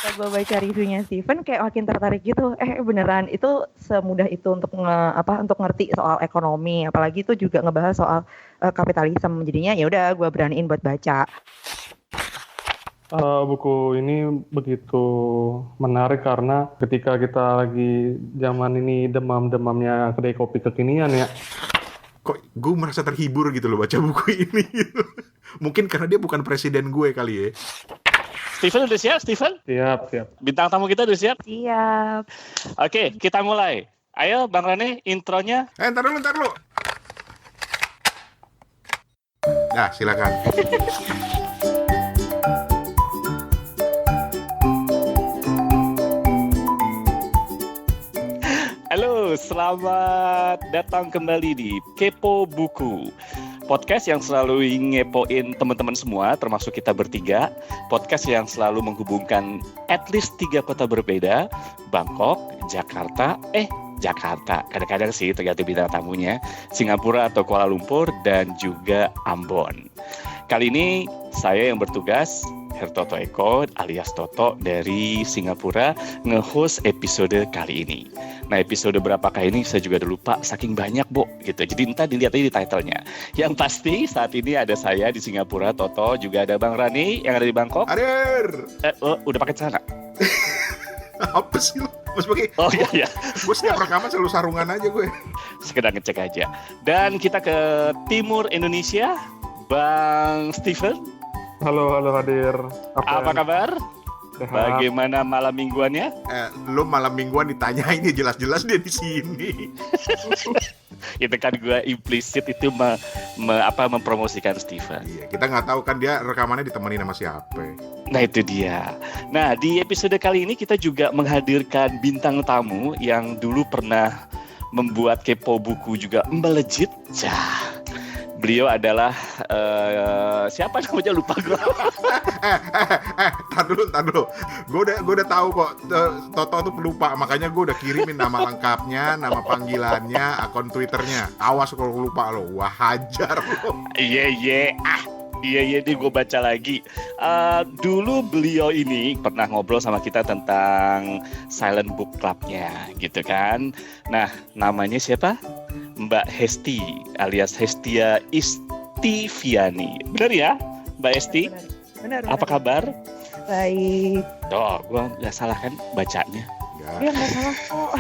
Ketika gue baca reviewnya Steven kayak makin tertarik gitu. Beneran itu semudah itu untuk untuk ngerti soal ekonomi, apalagi itu juga ngebahas soal kapitalisme. Jadinya ya udah gue beraniin buat baca. Buku ini begitu menarik karena ketika kita lagi zaman ini demam-demamnya kedai kopi kekinian ya. Kok gue merasa terhibur gitu loh baca buku ini. Mungkin karena dia bukan presiden gue kali ya. Steven udah siap, Steven? Siap. Bintang tamu kita udah siap? Siap. Oke, kita mulai. Ayo Bang Rane, intronya. Ntar dulu. Nah, silakan. Halo, selamat datang kembali di Kepo Buku. Podcast yang selalu ngepoin teman-teman semua, termasuk kita bertiga. Podcast yang selalu menghubungkan at least 3 kota berbeda. Bangkok, Jakarta, kadang-kadang sih tergantung bintang tamunya. Singapura atau Kuala Lumpur, dan juga Ambon. Kali ini saya yang bertugas, Hertoto Eko alias Toto dari Singapura, nge-host episode kali ini. Nah, episode berapakah ini saya juga udah lupa, saking banyak, Bo, gitu. Jadi entah dilihat aja di title-nya. Yang pasti saat ini ada saya di Singapura, Toto, juga ada Bang Rani yang ada di Bangkok. Hadir. Udah pakai celana? Apa sih lo? Mas pakai? Oh iya. Gue setiap rekaman selalu sarungan aja gue. Sekedar ngecek aja. Dan kita ke timur Indonesia, Bang Steven. Halo hadir. Apa kabar? Sehat. Bagaimana malam mingguannya? Lo malam mingguan ditanyain ya, jelas-jelas dia di sini. Itu kan gue implisit itu mempromosikan Steven. Iya, kita nggak tahu kan dia rekamannya ditemani sama siapa. Nah, itu dia. Nah, di episode kali ini kita juga menghadirkan bintang tamu yang dulu pernah membuat Kepo Buku juga melejit. Beliau adalah siapa namanya, lupa gue. Tar dulu. Gue udah tahu kok. Toto tuh pelupa, makanya gue udah kirimin nama lengkapnya, nama panggilannya, akun Twitternya. Awas kalau lupa lo, wah hajar lo. Iya, gue baca lagi. Dulu beliau ini pernah ngobrol sama kita tentang Silent Book Club-nya, gitu kan. Nah, namanya siapa? Mbak Hesti, alias Hestia Istiviani. Benar ya, Mbak Hesti? Benar. Apa kabar? Baik. Gue nggak salah kan bacanya? Ya nggak salah kok.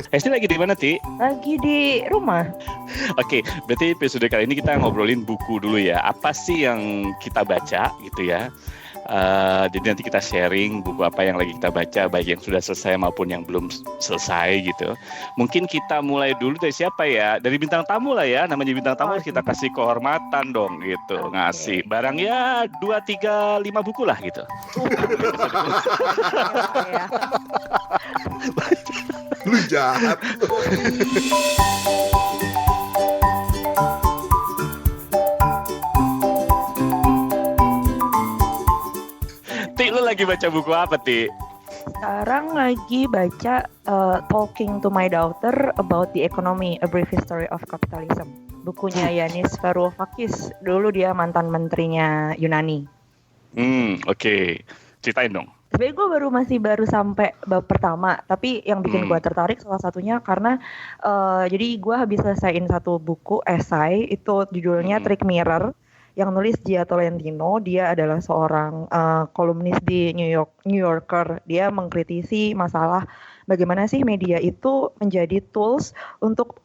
Hesti lagi di mana, Ti? Lagi di rumah. Oke, berarti episode kali ini kita ngobrolin buku dulu ya. Apa sih yang kita baca gitu ya? Jadi nanti kita sharing buku apa yang lagi kita baca, baik yang sudah selesai maupun yang belum selesai gitu. Mungkin kita mulai dulu dari siapa ya? Dari bintang tamu lah ya. Namanya bintang tamu kita kasih kehormatan dong gitu. Ngasih barang ya 2, 3, 5 buku lah gitu. Lu jahat. Ti, lu lagi baca buku apa, Ti? Sekarang lagi baca Talking to My Daughter About the Economy, A Brief History of Capitalism. Bukunya Yanis Varoufakis. Dulu dia mantan menterinya Yunani. Oke. Ceritain dong. Sebenarnya gue masih baru sampai bab pertama, tapi yang bikin gue tertarik salah satunya karena jadi gue habis selesaiin satu buku esai, itu judulnya Trick Mirror, yang nulis Gia Tolentino. Dia adalah seorang kolumnis di New Yorker. Dia mengkritisi masalah bagaimana sih media itu menjadi tools untuk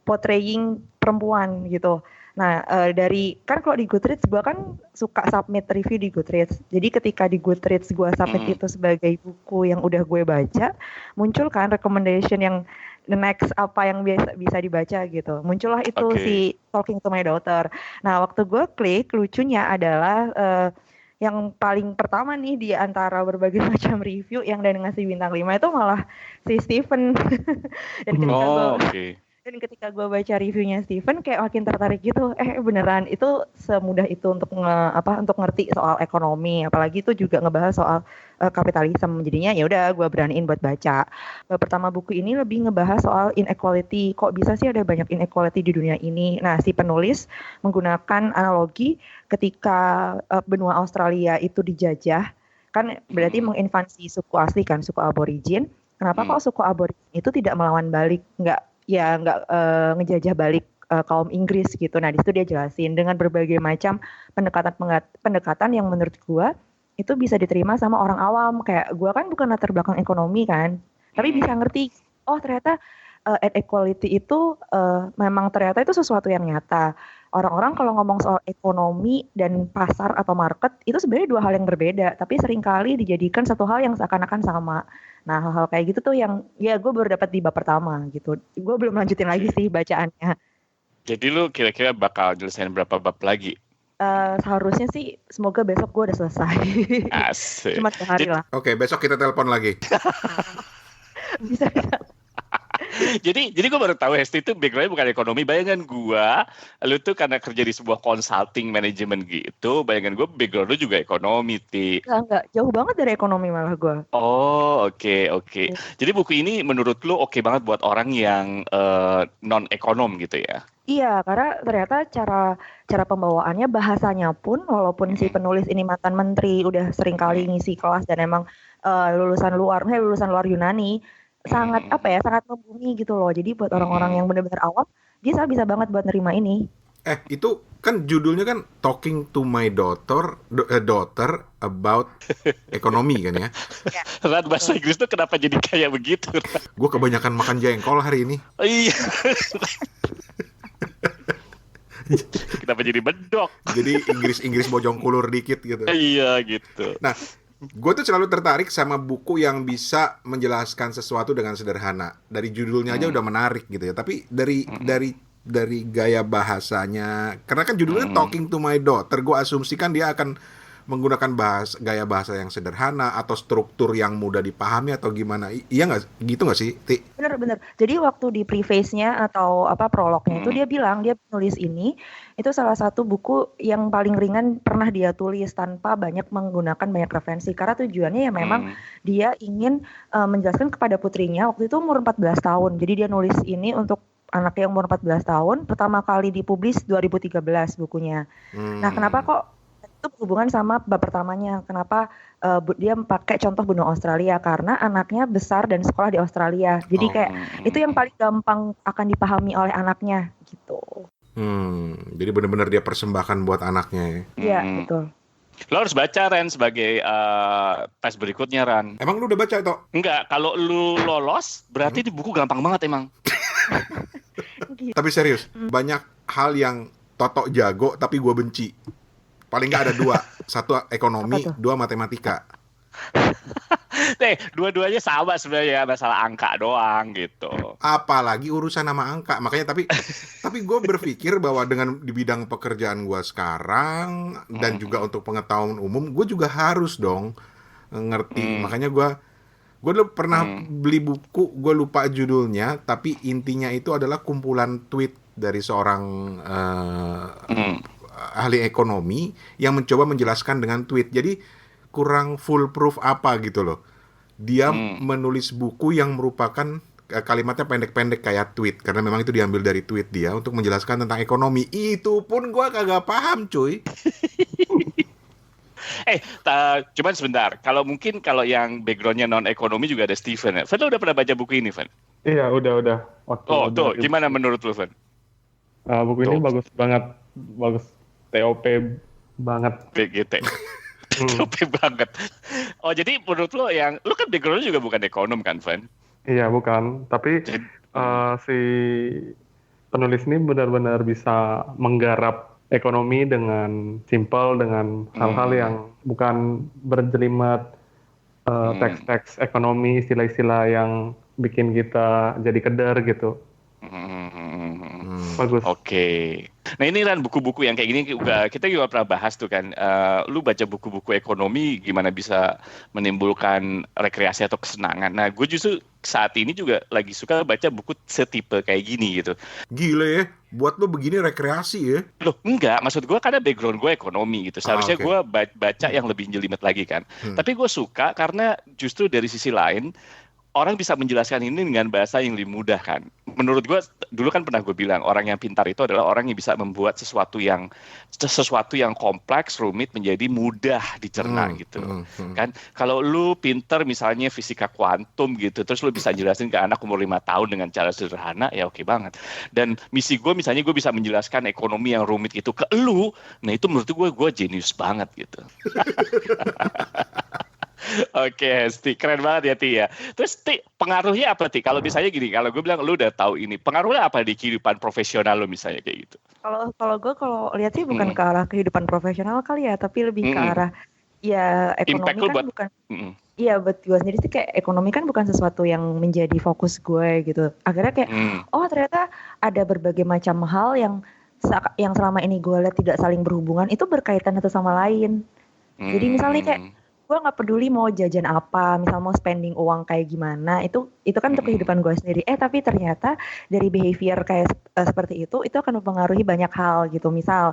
portraying perempuan gitu. Nah, dari kan kalau di Goodreads gue kan suka submit review di Goodreads. Jadi ketika di Goodreads gue submit itu sebagai buku yang udah gue baca, muncul kan recommendation yang the next apa yang bisa dibaca gitu. Muncullah itu si Talking to My Daughter. Nah, waktu gue klik, lucunya adalah yang paling pertama nih di antara berbagai macam review yang dan ngasih bintang 5 itu malah si Steven. Dan ketika gue baca reviewnya Steven kayak makin tertarik gitu. Beneran itu semudah itu untuk untuk ngerti soal ekonomi, apalagi itu juga ngebahas soal kapitalisme. Jadinya ya udah gue beraniin buat baca. Pertama buku ini lebih ngebahas soal inequality. Kok bisa sih ada banyak inequality di dunia ini? Nah, si penulis menggunakan analogi ketika benua Australia itu dijajah kan berarti menginvasi suku asli kan, suku aborigin. Kenapa kok suku aborigin itu tidak melawan balik, nggak ngejajah balik kaum Inggris gitu. Nah di situ dia jelasin dengan berbagai macam pendekatan yang menurut gue itu bisa diterima sama orang awam. Kayak gue kan bukan latar belakang ekonomi kan, tapi bisa ngerti, oh ternyata equality itu memang ternyata itu sesuatu yang nyata. Orang-orang kalau ngomong soal ekonomi dan pasar atau market itu sebenarnya dua hal yang berbeda, tapi seringkali dijadikan satu hal yang seakan-akan sama. Nah hal-hal kayak gitu tuh yang ya gue baru dapat di bab pertama gitu. Gue belum lanjutin lagi sih bacaannya. Jadi lu kira-kira bakal nyelesain berapa bab lagi? Seharusnya sih semoga besok gue udah selesai. Asik. Cuma 2 hari lah. Oke, besok kita telepon lagi. Bisa. Jadi gue baru tahu Hesti itu backgroundnya bukan ekonomi. Bayangan gue, lu tuh karena kerja di sebuah consulting management gitu. Bayangan gue background lu juga ekonomi, Ti. Enggak, jauh banget dari ekonomi malah gue. Oh, oke. Jadi buku ini menurut lu oke banget buat orang yang non-ekonom gitu ya? Iya, karena ternyata cara pembawaannya, bahasanya pun, walaupun si penulis ini mantan menteri, udah sering kali ngisi kelas dan emang lulusan luar Yunani, sangat membumi gitu loh. Jadi buat orang-orang yang benar-benar awam, dia bisa banget buat nerima ini. Itu kan judulnya kan Talking to My Daughter about ekonomi kan ya. Ran, bahasa Inggris tuh kenapa jadi kayak begitu? Gue kebanyakan makan jengkol hari ini. Oh, iya. Kenapa jadi bedok? Jadi Inggris bojong kulur dikit gitu. Iya gitu. Nah, gue tuh selalu tertarik sama buku yang bisa menjelaskan sesuatu dengan sederhana. Dari judulnya aja udah menarik gitu ya. Tapi dari gaya bahasanya, karena kan judulnya Talking to My Daughter, gue asumsikan dia akan menggunakan gaya bahasa yang sederhana atau struktur yang mudah dipahami atau gimana. Iya nggak? Gitu nggak sih, Ti? Bener. Jadi waktu di preface-nya atau prolognya itu dia bilang dia nulis ini itu salah satu buku yang paling ringan pernah dia tulis tanpa menggunakan banyak referensi. Karena tujuannya ya memang dia ingin menjelaskan kepada putrinya, waktu itu umur 14 tahun. Jadi dia nulis ini untuk anaknya yang umur 14 tahun. Pertama kali dipublis 2013 bukunya. Nah kenapa kok itu berhubungan sama bab pertamanya. Kenapa dia pakai contoh benua Australia? Karena anaknya besar dan sekolah di Australia. Jadi kayak itu yang paling gampang akan dipahami oleh anaknya gitu. Jadi benar-benar dia persembahkan buat anaknya ya. Iya, betul. Lo harus baca, Ren, sebagai tes berikutnya, Ran. Emang lu udah baca itu? Enggak, kalau lu lolos berarti di buku gampang banget emang. Tapi serius, banyak hal yang Toto jago tapi gue benci. Paling nggak ada 2, 1 ekonomi, 2 matematika. Dua-duanya sama sebenarnya, masalah angka doang gitu. Apalagi urusan nama angka. Makanya tapi gue berpikir bahwa dengan di bidang pekerjaan gue sekarang dan juga untuk pengetahuan umum, gue juga harus dong ngerti. Makanya gue dulu pernah beli buku, gue lupa judulnya, tapi intinya itu adalah kumpulan tweet dari seorang ahli ekonomi yang mencoba menjelaskan dengan tweet. Jadi kurang foolproof apa gitu loh. Dia menulis buku yang merupakan kalimatnya pendek-pendek kayak tweet, karena memang itu diambil dari tweet dia untuk menjelaskan tentang ekonomi. Itu pun gua kagak paham, cuy. Cuman sebentar. Kalau yang backgroundnya non ekonomi juga ada Steven. Fen, lo udah pernah baca buku ini, Fen? Iya, udah. Tuh, gimana menurut lo, Fen? Buku ini bagus banget, bagus. TOP banget. BGT. TOP banget. Oh, jadi menurut lo lo kan background-nya juga bukan ekonom kan, Van? Iya, bukan. Tapi si penulis ini benar-benar bisa menggarap ekonomi dengan simpel, dengan hal-hal yang bukan berjelimet teks-teks ekonomi, istilah-istilah yang bikin kita jadi keder gitu. Bagus. Oke. Nah ini Ran, buku-buku yang kayak gini kita juga pernah bahas tuh kan. Lu baca buku-buku ekonomi gimana bisa menimbulkan rekreasi atau kesenangan. Nah gue justru saat ini juga lagi suka baca buku setipe kayak gini gitu. Gila ya, buat lu begini rekreasi ya? Loh enggak, maksud gue karena background gue ekonomi gitu. Seharusnya gue baca yang lebih jelimet lagi kan. Tapi gue suka karena justru dari sisi lain orang bisa menjelaskan ini dengan bahasa yang lebih mudah kan. Menurut gue, dulu kan pernah gue bilang, orang yang pintar itu adalah orang yang bisa membuat sesuatu yang kompleks, rumit menjadi mudah dicerna gitu. Kan kalau lu pintar misalnya fisika kuantum gitu, terus lu bisa jelasin ke anak umur 5 tahun dengan cara sederhana, ya oke banget. Dan misi gue misalnya gue bisa menjelaskan ekonomi yang rumit itu ke lu, nah itu menurut gue jenius banget gitu. Oke, Hesti, keren banget ya Ti ya. Terus Ti, pengaruhnya apa Ti? Kalau misalnya gini, kalau gue bilang lu udah tahu ini, pengaruhnya apa di kehidupan profesional lu misalnya kayak gitu? Kalau gue lihat sih bukan ke arah kehidupan profesional kali ya, tapi lebih ke arah ya ekonomi Impact lu kan buat, bukan. Iya, buat gue sendiri sih kayak ekonomi kan bukan sesuatu yang menjadi fokus gue gitu. Akhirnya kayak oh ternyata ada berbagai macam hal yang selama ini gue lihat tidak saling berhubungan itu berkaitan satu sama lain. Jadi misalnya kayak gue nggak peduli mau jajan apa, misal mau spending uang kayak gimana, itu kan untuk kehidupan gue sendiri. Tapi ternyata dari behavior kayak seperti itu akan mempengaruhi banyak hal gitu. Misal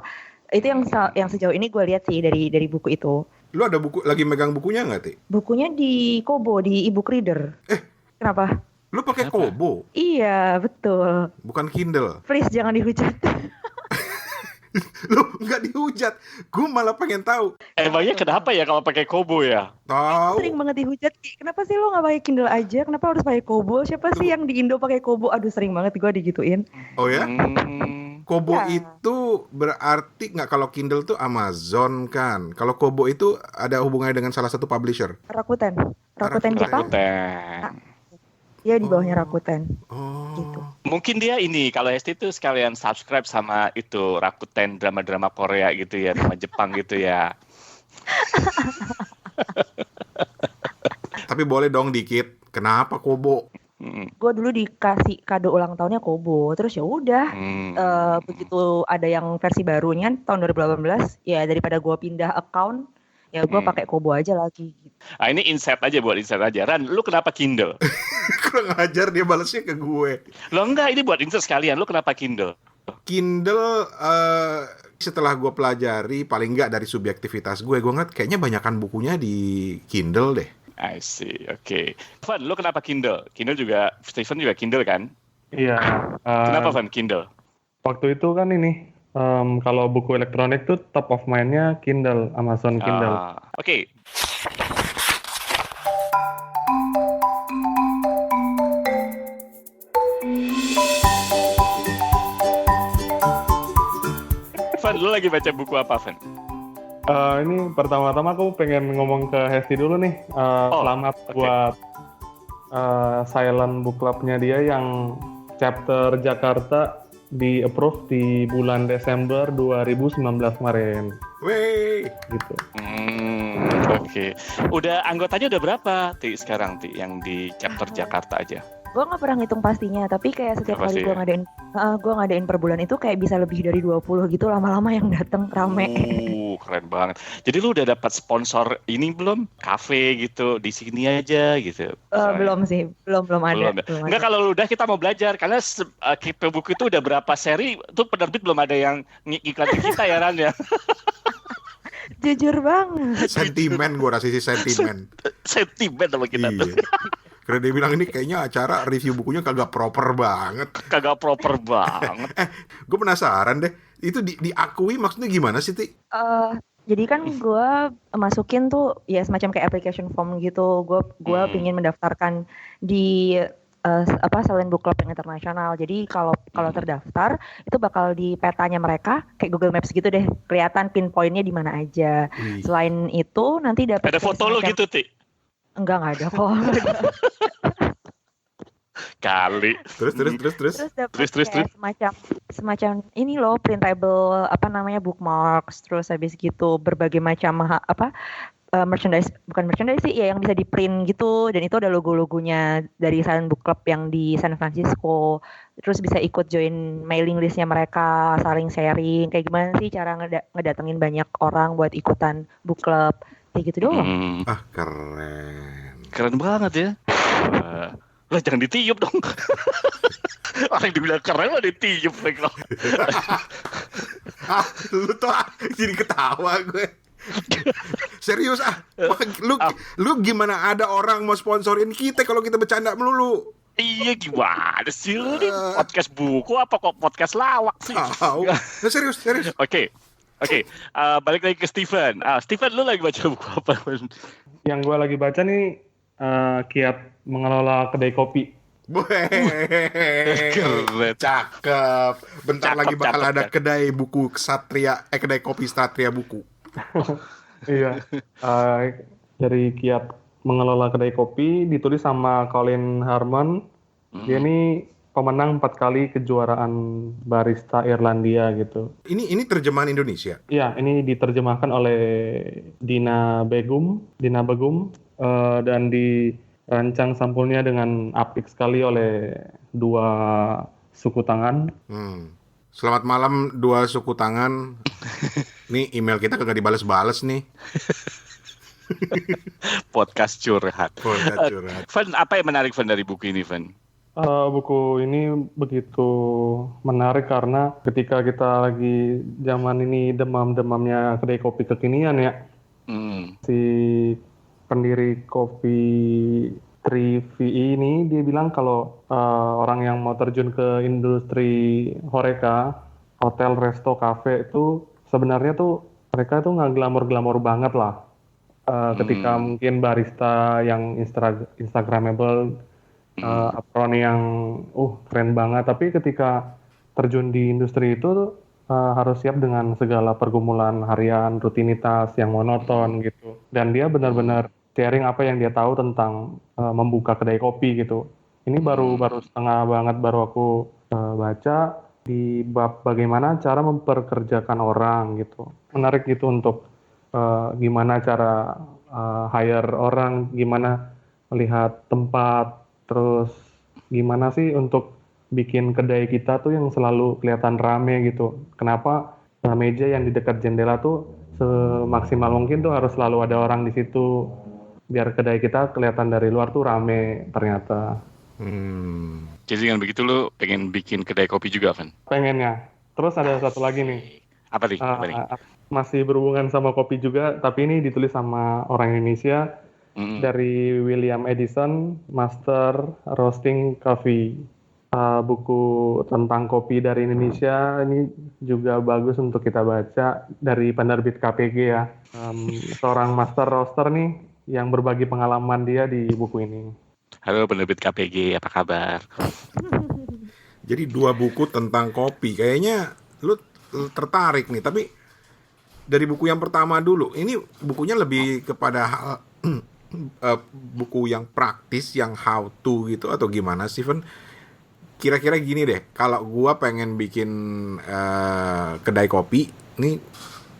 itu yang sejauh ini gue lihat sih dari buku itu. Lu ada lagi megang bukunya nggak, Ti? Bukunya di Kobo, di e-book reader. Kenapa? Lu pakai Kobo? Iya, betul. Bukan Kindle. Please jangan dihujat. Lu nggak dihujat, gue malah pengen tahu. Emangnya kenapa ya kalau pakai Kobo ya? Tahu. Sering banget dihujat. Kenapa sih lo nggak pakai Kindle aja? Kenapa harus pakai Kobo? Siapa sih yang di Indo pakai Kobo? Aduh, sering banget gue digituin. Oh ya? Kobo itu berarti nggak, kalau Kindle tuh Amazon kan. Kalau Kobo itu ada hubungannya dengan salah satu publisher. Rakuten Jepang. Dia di bawahnya Rakuten. Gitu. Mungkin dia ini, kalau Hesti itu sekalian subscribe sama itu Rakuten, drama-drama Korea gitu ya, drama Jepang gitu ya. Tapi boleh dong dikit. Kenapa Kobo? Gue dulu dikasih kado ulang tahunnya Kobo, terus ya udah. Begitu ada yang versi barunya tahun 2018, ya daripada gue pindah account, ya gue pakai Kobo aja lagi. Gitu. Ini insight aja. Ran, lu kenapa Kindle? Kurang ajar dia balasnya ke gue. Lo enggak, ini buat insight sekalian. Lu kenapa Kindle? Kindle setelah gue pelajari, paling nggak dari subjektivitas gue ngeliat kayaknya banyakan bukunya di Kindle deh. I see, oke. Van, lu kenapa Kindle? Kindle juga, Stephen juga Kindle kan? Iya. Kenapa Van Kindle? Waktu itu kan ini, kalau buku elektronik tuh top of mind-nya Kindle, Amazon Kindle. Oke. Van, lu lagi baca buku apa, Van? Ini pertama-tama aku pengen ngomong ke Hesti dulu nih. Selamat buat Silent Book Club-nya dia yang chapter Jakarta di approve di bulan Desember 2019 kemarin. Wey, gitu. Oke. Udah anggotanya udah berapa sekarang yang di chapter Jakarta aja? Gue nggak pernah ngitung pastinya, tapi kayak setiap kali gue ngadain per bulan itu kayak bisa lebih dari 20 gitu, lama-lama yang datang rame. Keren banget. Jadi lu udah dapat sponsor ini belum? Kafe gitu di sini aja gitu? Belum sih, belum ada. Enggak, kalau lu udah kita mau belajar karena KP Buku itu udah berapa seri tuh penerbit belum ada yang ngiklanin kita ya Ran ya. Jujur banget. Sentimen, gue rasa sih sentimen. Sentimen sama kita tuh. Karena dia bilang ini kayaknya acara review bukunya kagak proper banget. Gue penasaran deh. Itu diakui maksudnya gimana sih, Ti? Jadi kan gue masukin tuh ya semacam kayak application form gitu. Gue pingin mendaftarkan di Silent Book Club yang internasional. Jadi kalau terdaftar itu bakal di petanya mereka kayak Google Maps gitu deh, kelihatan pinpointnya di mana aja. Selain itu nanti dapat ada foto lo gitu, Ti? Enggak ada kok. Kali. Terus semacam ini loh, printable bookmarks, terus habis gitu berbagai macam merchandise, bukan merchandise sih ya, yang bisa di print gitu, dan itu ada logo-logonya dari Silent Book Club yang di San Francisco. Terus bisa ikut join mailing listnya mereka, saling sharing kayak gimana sih cara ngedatengin banyak orang buat ikutan book club kayak gitu doang. Keren banget ya. Lah jangan ditiup dong. Orang yang dibilang keren lah ditiup. Lu tuh jadi ketawa gue. Serius lu gimana ada orang mau sponsorin kita kalau kita bercanda melulu? Iya gimana sih lu nih? Podcast buku apa kok podcast lawak sih? Tahu. Nah, serius. Oke. Balik lagi ke Steven. Steven, lu lagi baca buku apa? Yang gue lagi baca nih Kiat Mengelola Kedai Kopi. Keren. Cakep. Bentar lagi bakal ada kedai buku kedai kopi Ksatria buku. Iya. Dari Kiat Mengelola Kedai Kopi ditulis sama Colin Harmon. Dia ini pemenang 4 kali kejuaraan barista Irlandia gitu. Ini terjemahan Indonesia. Iya, ini diterjemahkan oleh Dina Begum dan dirancang sampulnya dengan apik sekali oleh 2 suku tangan. Selamat malam 2 suku tangan. Nih email kita kagak dibales-bales nih. Podcast curhat. Van, apa yang menarik Van dari buku ini, Van? Buku ini begitu menarik karena ketika kita lagi zaman ini demam-demamnya kedai kopi kekinian ya, si pendiri kopi 3VE ini dia bilang kalau orang yang mau terjun ke industri horeca, hotel, resto, cafe itu sebenarnya tuh mereka tuh nggak glamor-glamor banget lah. Ketika mungkin barista yang instagramable, apron yang keren banget, tapi ketika terjun di industri itu harus siap dengan segala pergumulan harian, rutinitas yang monoton gitu. Dan dia benar-benar sharing apa yang dia tahu tentang membuka kedai kopi gitu. Ini baru setengah banget baru aku baca di bab bagaimana cara memperkerjakan orang gitu. Menarik gitu untuk gimana cara hire orang, gimana melihat tempat, terus gimana sih untuk bikin kedai kita tuh yang selalu kelihatan rame gitu. Kenapa meja yang di dekat jendela tuh semaksimal mungkin tuh harus selalu ada orang di situ biar kedai kita kelihatan dari luar tuh rame ternyata. Jadi dengan begitu lu pengen bikin kedai kopi juga, Van? Pengennya. Terus ada satu lagi nih. Apa nih? Masih berhubungan sama kopi juga, tapi ini ditulis sama orang Indonesia. Dari William Edison, Master Roasting Coffee. Buku tentang kopi dari Indonesia ini juga bagus untuk kita baca dari penerbit KPG ya. Seorang master roaster nih yang berbagi pengalaman dia di buku ini. Halo penerbit KPG, apa kabar? Jadi 2 buku tentang kopi, kayaknya lu tertarik nih. Tapi dari buku yang pertama dulu, ini bukunya lebih kepada buku yang praktis, yang how to gitu atau gimana, Steven? Kira-kira gini deh, kalau gua pengen bikin kedai kopi, nih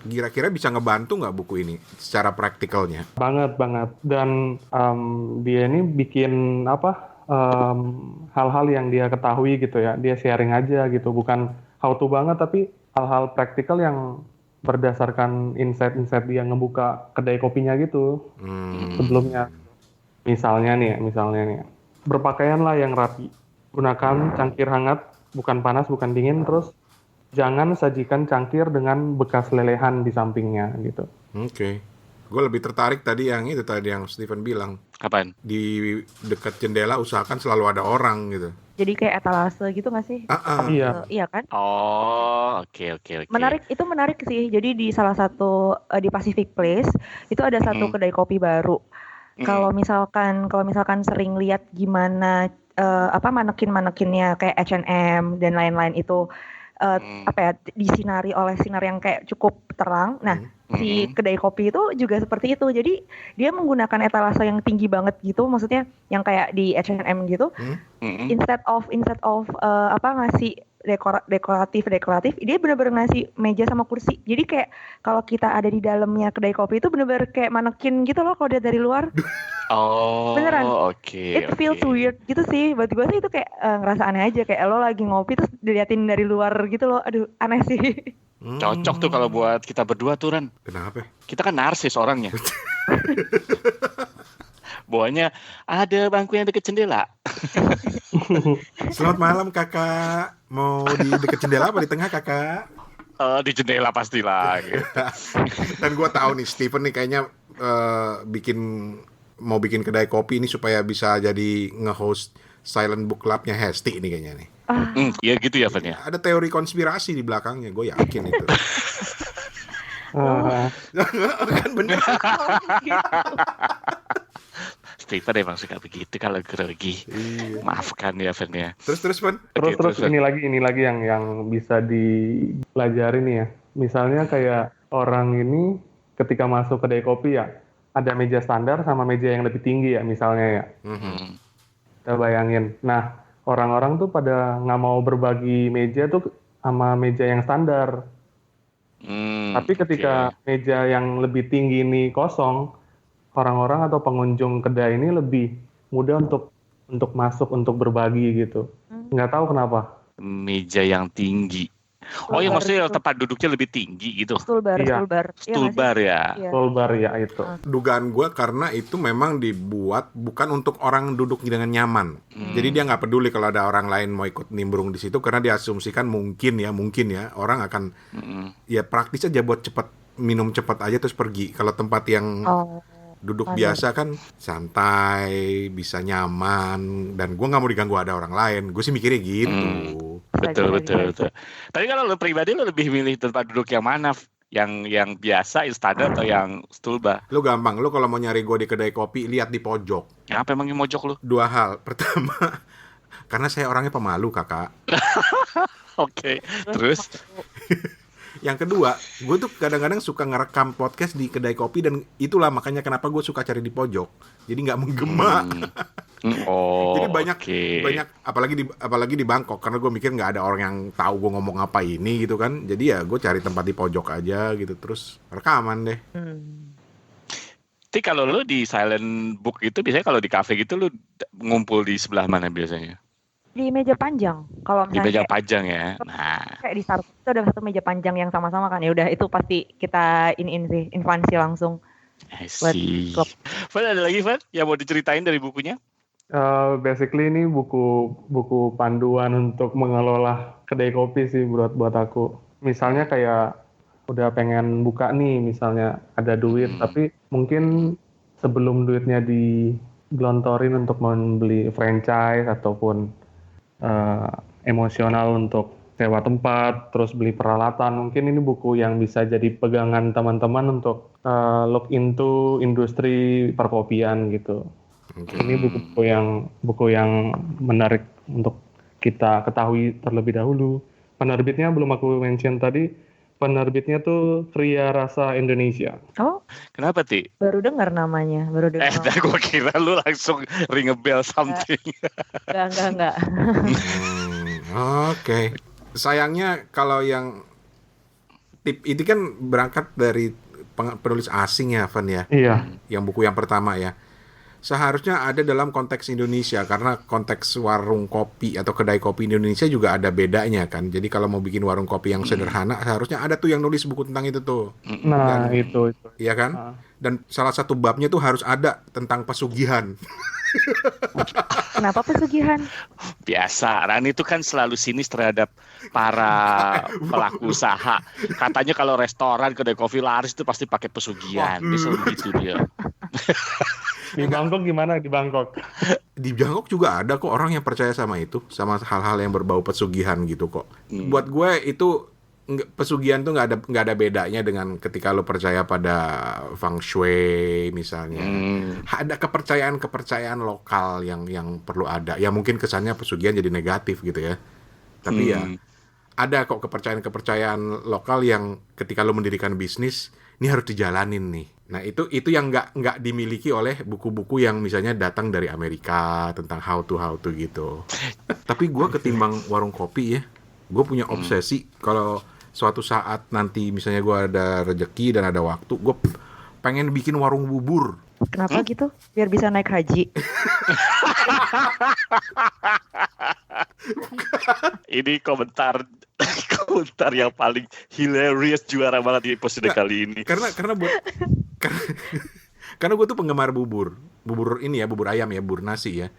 kira-kira bisa ngebantu nggak buku ini secara praktikalnya? Banget. Dan dia ini bikin hal-hal yang dia ketahui gitu ya. Dia sharing aja gitu, bukan how to banget, tapi hal-hal praktikal yang berdasarkan insight-insight dia ngebuka kedai kopinya gitu sebelumnya. Misalnya nih, berpakaianlah yang rapi, gunakan cangkir hangat, bukan panas, bukan dingin, terus jangan sajikan cangkir dengan bekas lelehan di sampingnya gitu. Oke. Gue lebih tertarik tadi yang Steven bilang. Apaan? Di dekat jendela usahakan selalu ada orang gitu. Jadi kayak etalase gitu nggak sih? Iya. Iya kan? Oh, oke. Menarik sih. Jadi di salah satu di Pacific Place itu ada satu kedai kopi baru. Kalau misalkan sering lihat gimana manekin-manekinnya kayak H&M dan lain-lain itu disinari oleh sinar yang kayak cukup terang. Nah, si kedai kopi itu juga seperti itu. Jadi dia menggunakan etalase yang tinggi banget gitu, maksudnya yang kayak di H&M gitu. Instead of ngasih dekoratif, dia benar-benar ngasih meja sama kursi. Jadi kayak kalau kita ada di dalamnya kedai kopi itu benar-benar kayak manekin gitu loh kalau dia dari luar. Oh, beneran. Oke. It feels weird gitu sih. Buat gue sih itu kayak ngerasa aneh aja, kayak lo lagi ngopi terus diliatin dari luar gitu loh. Aduh, aneh sih. Cocok tuh kalau buat kita berdua tuh, Ran. Kenapa? Kita kan narsis orangnya. Bawahnya ada bangku yang deket jendela. Selamat malam kakak. Mau di deket jendela apa di tengah kakak? Di jendela pastilah. Gitu. Dan gue tahu nih Steven nih kayaknya mau bikin kedai kopi ini supaya bisa jadi nge-host Silent Book Club-nya Hesti ini kayaknya nih. Ya gitu ya, Van ya. Ada teori konspirasi di belakangnya, gue yakin itu. Kan bener. Stephen emang suka begitu kalau grogi. Iya. Maafkan ya, Van ya. Terus Van? Terus ini lagi yang bisa dipelajari nih ya. Misalnya kayak orang ini ketika masuk kedai kopi ya, ada meja standar sama meja yang lebih tinggi ya misalnya ya. Kita bayangin. Nah, orang-orang tuh pada nggak mau berbagi meja tuh sama meja yang standar. Tapi ketika meja yang lebih tinggi ini kosong, orang-orang atau pengunjung kedai ini lebih mudah untuk masuk, untuk berbagi gitu. Nggak tahu kenapa. Meja yang tinggi. Oh, yang maksudnya tempat duduknya lebih tinggi gitu. Stool bar. Stool bar ya. Stool bar ya itu. Dugaan gue karena itu memang dibuat bukan untuk orang duduk dengan nyaman. Jadi dia nggak peduli kalau ada orang lain mau ikut nimbrung di situ karena diasumsikan mungkin ya orang akan ya praktis aja buat minum cepat aja terus pergi. Kalau tempat yang duduk biasa kan santai, bisa nyaman, dan gue nggak mau diganggu ada orang lain. Gue sih mikirnya gitu. Betul. Tapi kalau lo pribadi lo lebih milih tempat duduk yang mana? Yang biasa, standar atau yang stool bar? Lo gampang, lo kalau mau nyari gue di kedai kopi lihat di pojok. Apa emang yang mojok lo? Dua hal. Pertama, karena saya orangnya pemalu kakak. Oke. Terus? Yang kedua, gue tuh kadang-kadang suka ngerekam podcast di kedai kopi dan itulah makanya kenapa gue suka cari di pojok. Jadi nggak menggema. Jadi banyak apalagi di Bangkok karena gue mikir nggak ada orang yang tahu gue ngomong apa ini gitu kan. Jadi ya gue cari tempat di pojok aja gitu terus rekaman deh. Tapi kalau lo di Silent Book itu biasanya kalau di kafe gitu lo ngumpul di sebelah mana biasanya? Di meja panjang. Kalau misalnya di meja panjang ya. Nah, kayak di Starbucks itu ada satu meja panjang yang sama-sama kan. Ya udah itu pasti kita sih infansi langsung. Van, ada lagi Van yang mau diceritain dari bukunya? Basically ini buku panduan untuk mengelola kedai kopi sih buat aku. Misalnya kayak udah pengen buka nih, misalnya ada duit, tapi mungkin sebelum duitnya digelontorin untuk membeli franchise ataupun emosional untuk sewa tempat, terus beli peralatan. Mungkin ini buku yang bisa jadi pegangan teman-teman untuk look into industri perkopian gitu. Ini buku yang menarik untuk kita ketahui terlebih dahulu. Penerbitnya belum aku mention tadi. Penerbitnya tuh Kria Rasa Indonesia. Oh, kenapa Ti? Baru dengar namanya, Gue kira lu langsung ring a bell something. Enggak. Oke. Sayangnya kalau yang tip ini kan berangkat dari penulis asing ya, Van ya. Iya. Yang buku yang pertama ya. Seharusnya ada dalam konteks Indonesia karena konteks warung kopi atau kedai kopi Indonesia juga ada bedanya kan. Jadi kalau mau bikin warung kopi yang sederhana seharusnya ada tuh yang nulis buku tentang itu tuh. Nah, itu. Iya kan? Dan salah satu babnya tuh harus ada tentang pesugihan. Kenapa pesugihan? Biasa, Rani itu kan selalu sinis terhadap para pelaku usaha. Katanya kalau restoran, kedai kopi laris itu pasti pakai pesugihan. Dia selalu gitu dia. Di Bangkok gimana di Bangkok? Di Bangkok juga ada kok orang yang percaya sama itu, sama hal-hal yang berbau pesugihan gitu kok. Buat gue itu pesugihan tuh nggak ada bedanya dengan ketika lo percaya pada feng shui misalnya. Ada kepercayaan lokal yang perlu ada. Ya mungkin kesannya pesugihan jadi negatif gitu ya. Tapi ya ada kok kepercayaan lokal yang ketika lo mendirikan bisnis ini harus dijalanin nih. Nah itu yang nggak dimiliki oleh buku-buku yang misalnya datang dari Amerika tentang how to gitu. Tapi gue ketimbang warung kopi ya, gue punya obsesi kalau suatu saat nanti misalnya gue ada rezeki dan ada waktu, gue pengen bikin warung bubur. Kenapa gitu? Biar bisa naik haji. Ini komentar yang paling hilarious, juara banget di episode kali ini. Karena gue tuh penggemar bubur ini ya, bubur ayam ya, bubur nasi ya.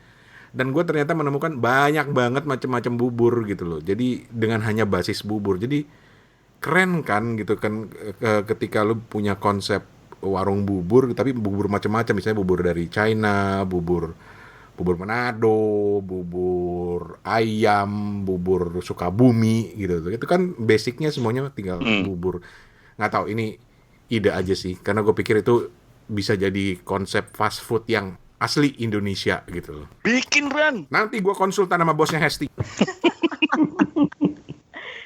Dan gue ternyata menemukan banyak banget macam-macam bubur gitu loh. Jadi dengan hanya basis bubur. Jadi keren kan gitu kan, ketika lu punya konsep warung bubur tapi bubur macam-macam, misalnya bubur dari China, bubur Manado, bubur ayam, bubur Sukabumi gitu. Itu kan basicnya semuanya tinggal bubur. Nggak tahu, ini ide aja sih, karena gue pikir itu bisa jadi konsep fast food yang asli Indonesia gitu loh. Bikin Ran. Nanti gue konsultan sama bosnya Hesti.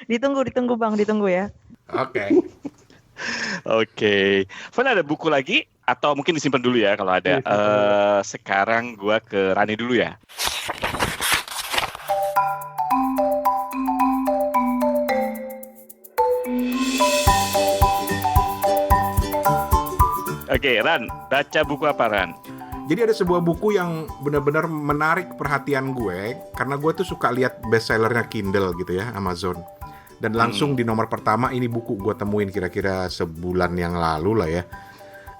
Ditunggu Bang, ditunggu ya. Oke. Oke. Van, ada buku lagi? Atau mungkin disimpan dulu ya kalau ada. Sekarang gua ke Rani dulu ya. Oke, Ran. Baca buku apa, Ran? Jadi ada sebuah buku yang benar-benar menarik perhatian gue, karena gue tuh suka lihat bestsellernya Kindle gitu ya, Amazon. Dan langsung di nomor pertama ini buku gue temuin kira-kira sebulan yang lalu lah ya.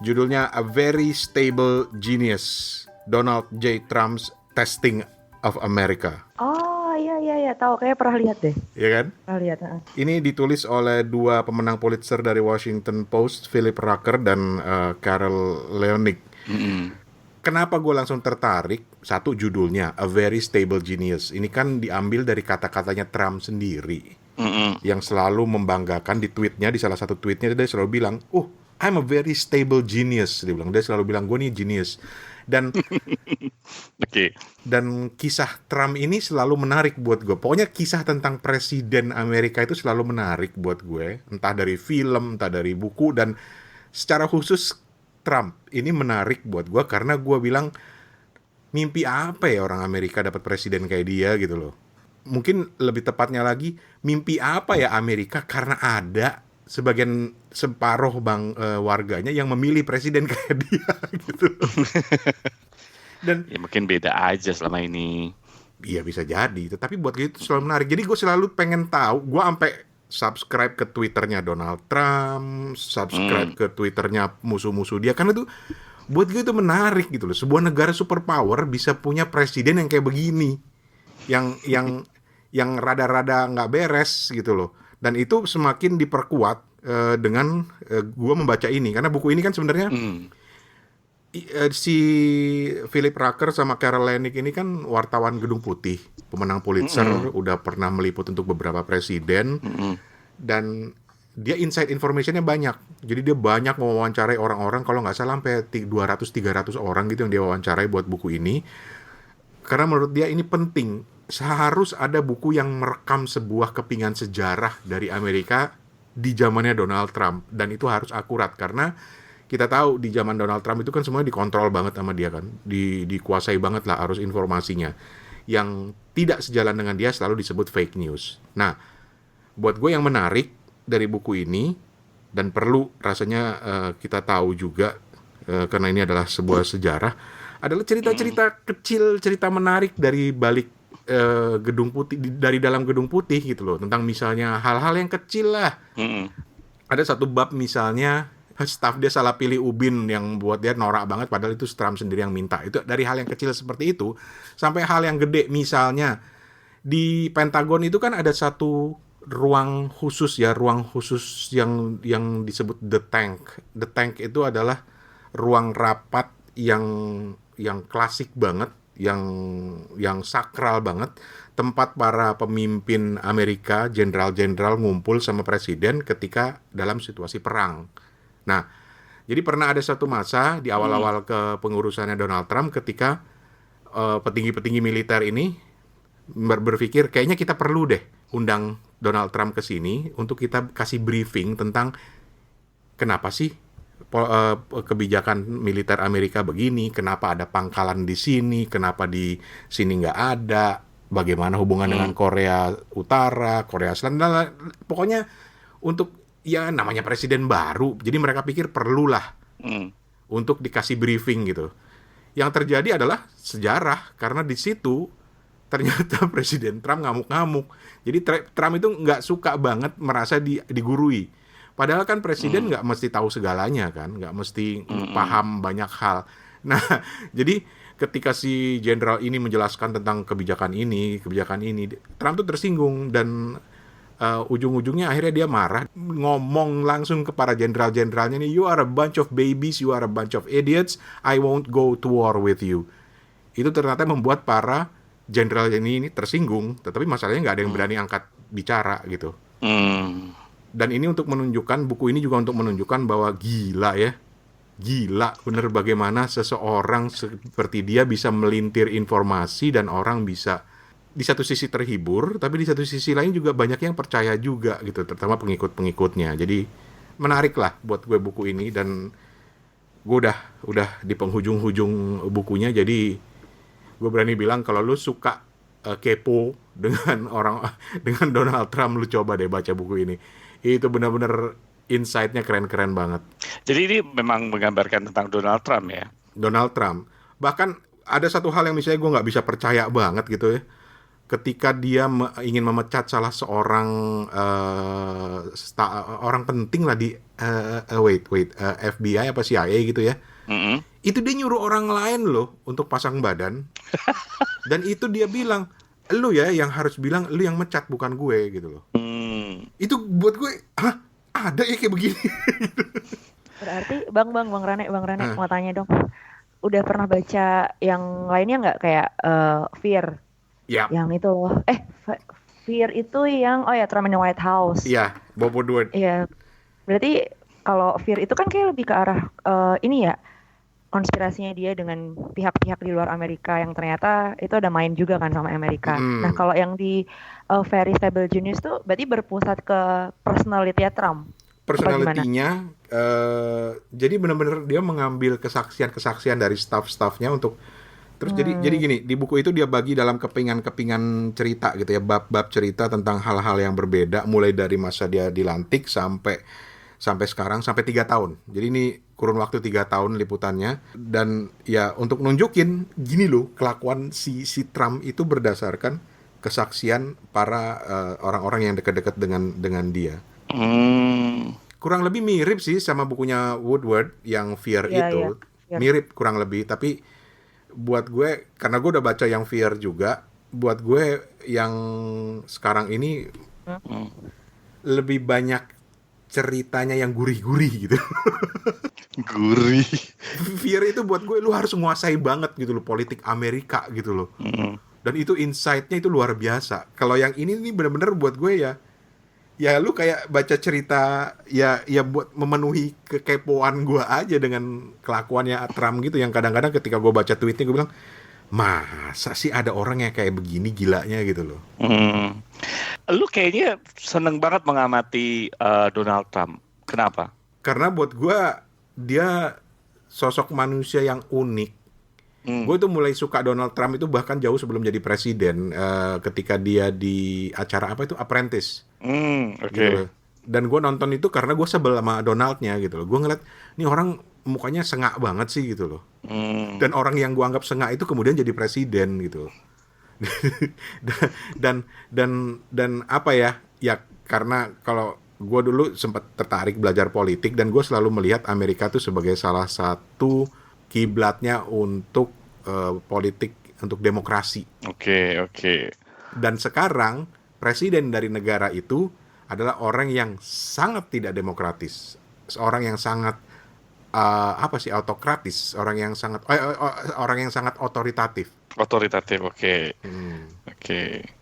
Judulnya A Very Stable Genius, Donald J. Trump's Testing of America. Oh iya, tahu, kayak pernah lihat deh. Iya kan? Pernah lihat. Ini ditulis oleh dua pemenang Pulitzer dari Washington Post, Philip Rucker dan Carol Leonnig. Kenapa gue langsung tertarik? Satu, judulnya A Very Stable Genius. Ini kan diambil dari kata-katanya Trump sendiri. Yang selalu membanggakan di tweetnya, di salah satu tweetnya dia selalu bilang, I'm a very stable genius. Dia selalu bilang, gue nih genius. Dan dan kisah Trump ini selalu menarik buat gue. Pokoknya kisah tentang presiden Amerika itu selalu menarik buat gue. Entah dari film, entah dari buku. Dan secara khusus Trump ini menarik buat gue karena gue bilang, mimpi apa ya orang Amerika dapat presiden kayak dia gitu loh. Mungkin lebih tepatnya lagi, mimpi apa ya Amerika karena ada separuh warganya yang memilih presiden kayak dia gitu. Dan ya mungkin beda aja selama ini. Iya bisa jadi, tetapi buat gue itu selalu menarik. Jadi gue selalu pengen tahu, gue sampai subscribe ke Twitternya Donald Trump, subscribe ke Twitternya musuh-musuh dia, karena tuh buat gue itu menarik gitu loh. Sebuah negara superpower bisa punya presiden yang kayak begini, yang rada-rada nggak beres gitu loh. Dan itu semakin diperkuat dengan gue membaca ini, karena buku ini kan sebenarnya si Philip Rucker sama Carol Leonnig ini kan wartawan Gedung Putih, pemenang Pulitzer, udah pernah meliput untuk beberapa presiden, dan dia inside informationnya banyak. Jadi dia banyak mewawancarai orang-orang, kalau nggak salah sampai 200-300 orang gitu yang dia wawancarai buat buku ini. Karena menurut dia ini penting, seharus ada buku yang merekam sebuah kepingan sejarah dari Amerika di zamannya Donald Trump, dan itu harus akurat karena kita tahu di zaman Donald Trump itu kan semuanya dikontrol banget sama dia kan, dikuasai banget lah arus informasinya. Yang tidak sejalan dengan dia selalu disebut fake news. Nah, buat gue yang menarik dari buku ini dan perlu rasanya kita tahu juga karena ini adalah sebuah sejarah, adalah cerita-cerita kecil, cerita menarik dari balik Gedung Putih, dari dalam Gedung Putih gitu loh, tentang misalnya hal-hal yang kecil lah. Ada satu bab misalnya staf dia salah pilih ubin yang buat dia norak banget, padahal itu Trump sendiri yang minta. Itu dari hal yang kecil seperti itu sampai hal yang gede, misalnya di Pentagon itu kan ada satu ruang khusus yang disebut the tank. The tank itu adalah ruang rapat yang klasik banget, yang sakral banget, tempat para pemimpin Amerika, jenderal-jenderal ngumpul sama presiden ketika dalam situasi perang. Nah, jadi pernah ada satu masa di awal-awal kepengurusannya Donald Trump ketika petinggi-petinggi militer ini berpikir kayaknya kita perlu deh undang Donald Trump ke sini untuk kita kasih briefing tentang kenapa sih kebijakan militer Amerika begini, kenapa ada pangkalan di sini, kenapa di sini nggak ada, bagaimana hubungan dengan Korea Utara, Korea Selatan, pokoknya untuk ya namanya presiden baru, jadi mereka pikir perlulah untuk dikasih briefing gitu. Yang terjadi adalah sejarah, karena di situ ternyata Presiden Trump ngamuk-ngamuk. Jadi Trump itu nggak suka banget merasa digurui. Padahal kan presiden nggak mesti tahu segalanya kan, nggak mesti paham banyak hal. Nah, jadi ketika si jenderal ini menjelaskan tentang kebijakan ini, Trump tuh tersinggung dan ujung-ujungnya akhirnya dia marah, ngomong langsung ke para jenderal-jenderalnya nih, you are a bunch of babies, you are a bunch of idiots, I won't go to war with you. Itu ternyata membuat para jenderal ini tersinggung, tetapi masalahnya nggak ada yang berani angkat bicara gitu. Dan ini untuk menunjukkan, buku ini juga untuk menunjukkan bahwa gila bener bagaimana seseorang seperti dia bisa melintir informasi dan orang bisa di satu sisi terhibur, tapi di satu sisi lain juga banyak yang percaya juga gitu, terutama pengikut-pengikutnya. Jadi menarik lah buat gue buku ini, dan gue udah di penghujung-hujung bukunya, jadi gue berani bilang kalau lu suka kepo dengan dengan Donald Trump, lu coba deh baca buku ini. Itu benar-benar insight-nya keren-keren banget. Jadi ini memang menggambarkan tentang Donald Trump ya? Donald Trump. Bahkan ada satu hal yang misalnya gue nggak bisa percaya banget gitu ya. Ketika dia ingin memecat salah seorang orang penting lah di FBI apa CIA gitu ya. Itu dia nyuruh orang lain loh untuk pasang badan. Dan itu dia bilang, lu ya yang harus bilang, lu yang mecat bukan gue gitu loh. Itu buat gue, ada ya kayak begini. Berarti Bang Rane mau tanya dong. Udah pernah baca yang lainnya nggak, kayak Fear? Yep. Yang itu loh. Fear itu yang Trump in the White House. Iya, Bob Woodward. Iya. Berarti kalau Fear itu kan kayak lebih ke arah ini ya, konspirasinya dia dengan pihak-pihak di luar Amerika yang ternyata itu ada main juga kan sama Amerika. Nah, kalau yang di Very Stable Genius tuh berarti berpusat ke personality-nya Trump. Personality-nya, jadi benar-benar dia mengambil kesaksian-kesaksian dari staff-staffnya untuk terus jadi gini, di buku itu dia bagi dalam kepingan-kepingan cerita gitu ya, bab-bab cerita tentang hal-hal yang berbeda, mulai dari masa dia dilantik sampai sekarang, sampai 3 tahun. Jadi ini kurun waktu 3 tahun liputannya, dan ya untuk nunjukin gini loh kelakuan si Trump itu berdasarkan kesaksian para orang-orang yang dekat-dekat dengan dia. Kurang lebih mirip sih sama bukunya Woodward yang Fear itu. Yeah. Mirip kurang lebih, tapi buat gue, karena gue udah baca yang Fear juga, buat gue yang sekarang ini lebih banyak ceritanya yang gurih-gurih gitu. Gurih. Fear itu buat gue lu harus menguasai banget gitu loh politik Amerika gitu loh. Dan itu insight-nya itu luar biasa. Kalau yang ini nih benar-benar buat gue ya lu kayak baca cerita ya buat memenuhi kekepoan gue aja dengan kelakuannya Trump gitu, yang kadang-kadang ketika gue baca tweetnya gue bilang, masa sih ada orang yang kayak begini gilanya gitu loh. Lu kayaknya seneng banget mengamati Donald Trump. Kenapa? Karena buat gue dia sosok manusia yang unik. Gue tuh mulai suka Donald Trump itu bahkan jauh sebelum jadi presiden, ketika dia di acara apa itu, Apprentice. Gitu. Dan gue nonton itu karena gue sebel sama Donaldnya gitu loh. Gue ngeliat ini orang mukanya sengak banget sih gitu loh. Dan orang yang gue anggap sengak itu kemudian jadi presiden gitu. dan apa ya karena kalau gue dulu sempat tertarik belajar politik, dan gue selalu melihat Amerika tuh sebagai salah satu kiblatnya untuk politik, untuk demokrasi. Oke. Dan sekarang presiden dari negara itu adalah orang yang sangat tidak demokratis, seorang yang sangat autokratis, orang yang sangat otoritatif. Oke.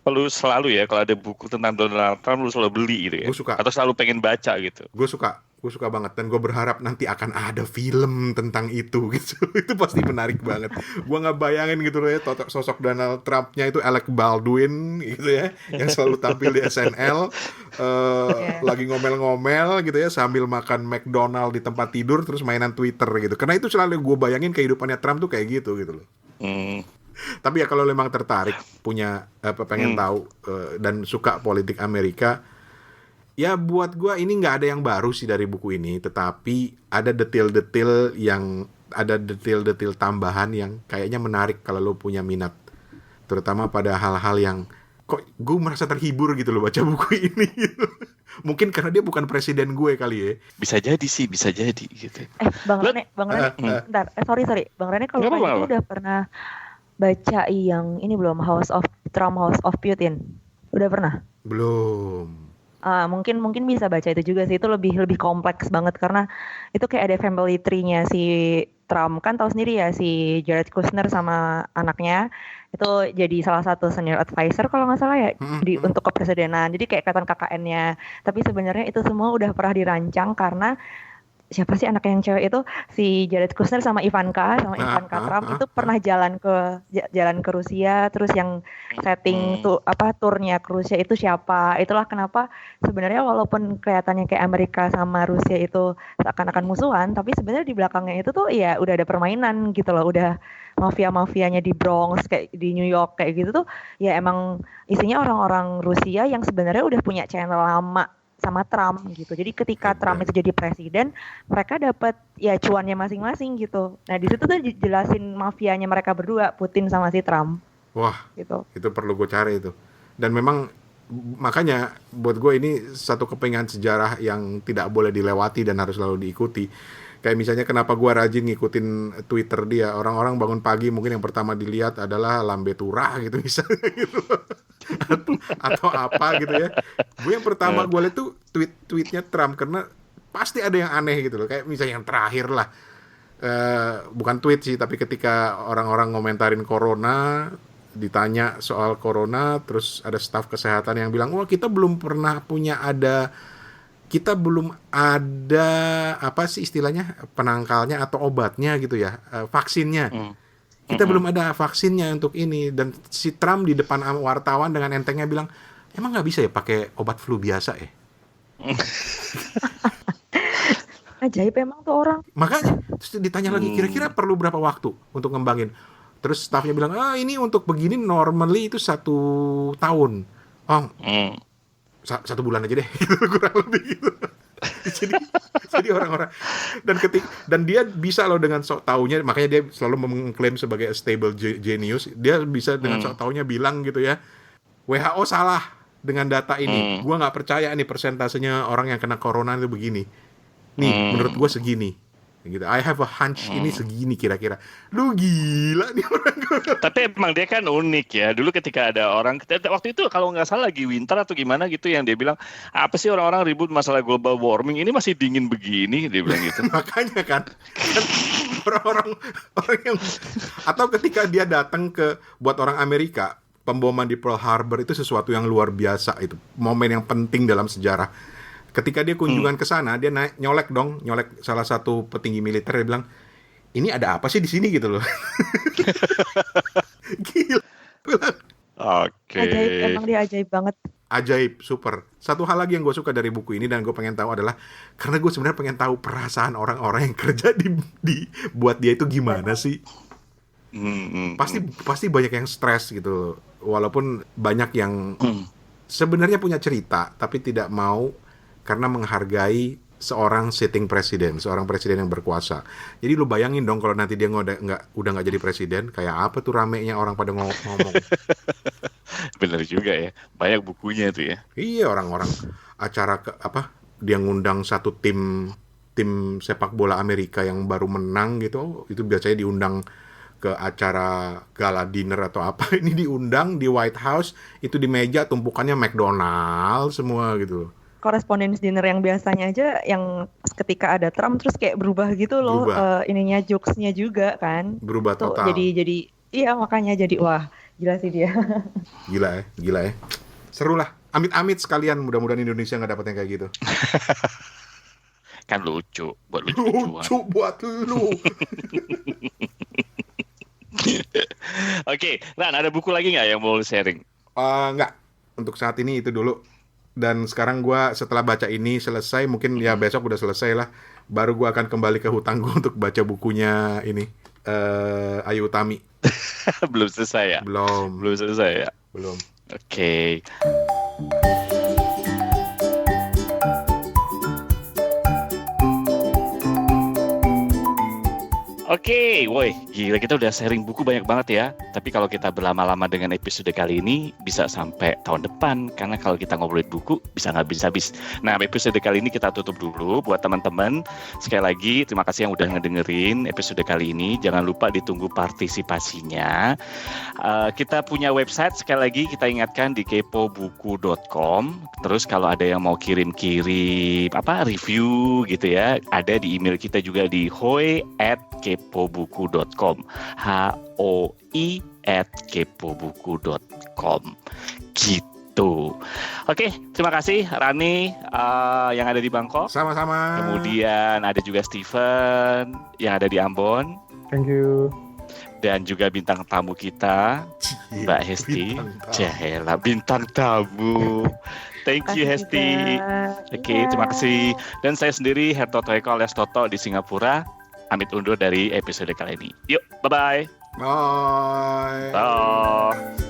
Lu selalu ya kalau ada buku tentang Donald Trump lu selalu beli gitu ya? Gue suka. Atau selalu pengen baca gitu? Gue suka banget, dan gue berharap nanti akan ada film tentang itu gitu. Itu pasti menarik banget. Gue nggak bayangin gitu loh ya, sosok Donald Trump-nya itu Alec Baldwin gitu ya, yang selalu tampil di SNL, lagi ngomel-ngomel gitu ya sambil makan McDonald di tempat tidur, terus mainan Twitter gitu. Karena itu selalu gue bayangin kehidupannya Trump tuh kayak gitu loh. Tapi ya kalau memang tertarik, punya pengen tahu dan suka politik Amerika, ya buat gue ini nggak ada yang baru sih dari buku ini, tetapi ada detail-detail tambahan yang kayaknya menarik kalau lo punya minat, terutama pada hal-hal yang kok gue merasa terhibur gitu loh baca buku ini. Mungkin karena dia bukan presiden gue kali ya. Bisa jadi gitu. Bang Rane, bentar. Sorry. Bang Rane, kalau kamu udah pernah baca yang ini belum, House of Putin? Udah pernah? Belum. Mungkin bisa baca itu juga sih. Itu lebih kompleks banget karena itu kayak ada family tree-nya si Trump. Kan tahu sendiri ya si Jared Kushner sama anaknya itu jadi salah satu senior advisor kalau nggak salah ya untuk kepresidenan. Jadi kayak kelihatan KKN-nya. Tapi sebenarnya itu semua udah pernah dirancang karena siapa sih anak yang cewek itu, si Jared Kushner sama Ivanka Trump itu pernah jalan ke Rusia, terus yang setting turnya ke Rusia itu siapa. Itulah kenapa sebenarnya walaupun kelihatannya kayak Amerika sama Rusia itu seakan-akan musuhan, tapi sebenarnya di belakangnya itu tuh ya udah ada permainan gitu loh, udah mafia-mafianya di Bronx kayak di New York kayak gitu tuh ya emang isinya orang-orang Rusia yang sebenarnya udah punya channel lama sama Trump gitu. Jadi ketika Trump itu jadi presiden, mereka dapat ya cuannya masing-masing gitu. Nah, di situ tuh dijelasin mafianya mereka berdua, Putin sama si Trump. Wah, gitu. Itu perlu gue cari itu. Dan memang makanya buat gue ini satu kepingan sejarah yang tidak boleh dilewati dan harus selalu diikuti. Kayak misalnya kenapa gue rajin ngikutin Twitter dia. Orang-orang bangun pagi mungkin yang pertama dilihat adalah lambe turah gitu misalnya gitu. atau apa gitu ya. Gue yang pertama gue lihat tuh tweetnya Trump karena pasti ada yang aneh gitu loh. Kayak misalnya yang terakhir lah. Bukan tweet sih, tapi ketika orang-orang ngomentarin corona, ditanya soal corona, terus ada staf kesehatan yang bilang, wah kita belum ada apa sih istilahnya penangkalnya atau obatnya gitu ya, vaksinnya. Kita belum ada vaksinnya untuk ini. Dan si Trump di depan wartawan dengan entengnya bilang, emang nggak bisa ya pakai obat flu biasa ya? Ajaib emang tuh orang. Makanya terus ditanya lagi, kira-kira perlu berapa waktu untuk ngembangin? Terus stafnya bilang, ini untuk begini normally itu 1 tahun. Oh, 1 bulan aja deh, kurang lebih gitu. jadi orang-orang dan dia bisa loh dengan sok taunya, makanya dia selalu mengklaim sebagai a stable genius. Dia bisa dengan sok taunya bilang gitu ya, WHO salah dengan data ini. Gua nggak percaya nih persentasenya orang yang kena corona itu begini. Nih menurut gua segini. Gitu. I have a hunch ini segini kira-kira. Lu gila nih orang. Tapi emang dia kan unik ya. Dulu ketika ada orang, waktu itu kalau nggak salah lagi winter atau gimana gitu, yang dia bilang, apa sih orang-orang ribut masalah global warming, ini masih dingin begini, dia bilang gitu. Makanya kan orang yang, atau ketika dia datang ke, buat orang Amerika, pemboman di Pearl Harbor itu sesuatu yang luar biasa, itu momen yang penting dalam sejarah. Ketika dia kunjungan ke sana, dia nyolek salah satu petinggi militer, dia bilang, ini ada apa sih di sini gitu loh. Gila. Oke. Ajaib, emang dia ajaib banget. Ajaib, super. Satu hal lagi yang gue suka dari buku ini dan gue pengen tahu adalah, karena gue sebenarnya pengen tahu perasaan orang-orang yang kerja di buat dia itu gimana sih. Pasti banyak yang stres gitu. Walaupun banyak yang sebenarnya punya cerita, tapi tidak mau karena menghargai seorang sitting presiden, seorang presiden yang berkuasa. Jadi lu bayangin dong kalau nanti dia udah nggak jadi presiden, kayak apa tuh ramenya orang pada ngomong. Bener juga ya, banyak bukunya tuh ya. Iya, orang-orang acara dia ngundang satu tim sepak bola Amerika yang baru menang gitu, itu biasanya diundang ke acara gala dinner atau apa. Ini diundang di White House, itu di meja tumpukannya McDonald semua gitu. Correspondence dinner yang biasanya aja yang ketika ada Trump terus kayak berubah gitu loh, ininya jokesnya juga kan. Berubah tuh, total. Jadi iya, makanya jadi wah, gila sih dia. Gila ya. Seru lah. Amit-amit sekalian, mudah-mudahan Indonesia nggak dapet yang kayak gitu. Kan lucu buat lucu-lucuan. Lucu buat lu. Oke, Ran, ada buku lagi nggak yang mau sharing? Nggak. Untuk saat ini itu dulu. Dan sekarang gue setelah baca ini selesai, mungkin ya besok udah selesai lah, baru gue akan kembali ke hutang gue untuk baca bukunya ini, Ayu Utami. Belum selesai ya? Belum selesai ya? Belum. Oke. Oke, woi, gila kita udah sharing buku banyak banget ya. Tapi kalau kita berlama-lama dengan episode kali ini bisa sampai tahun depan. Karena kalau kita ngobrolin buku bisa nggak habis-habis. Nah, episode kali ini kita tutup dulu buat teman-teman. Sekali lagi terima kasih yang udah ngedengerin episode kali ini. Jangan lupa ditunggu partisipasinya. Kita punya website, sekali lagi kita ingatkan di kepobuku.com. Terus kalau ada yang mau kirim-kirim review gitu ya, ada di email kita juga di hoi@kepobuku.com. hoi@kepobuku.com gitu. Oke, terima kasih Rani yang ada di Bangkok. Sama-sama. Kemudian ada juga Steven yang ada di Ambon. Thank you. Dan juga bintang tamu kita Mbak Hesti. Jahela bintang tamu. Thank you Hesti. Oke, terima kasih. Dan saya sendiri Hertoto Eko alias Toto di Singapura. Amit undur dari episode kali ini. Yuk, bye-bye. Bye. Bye.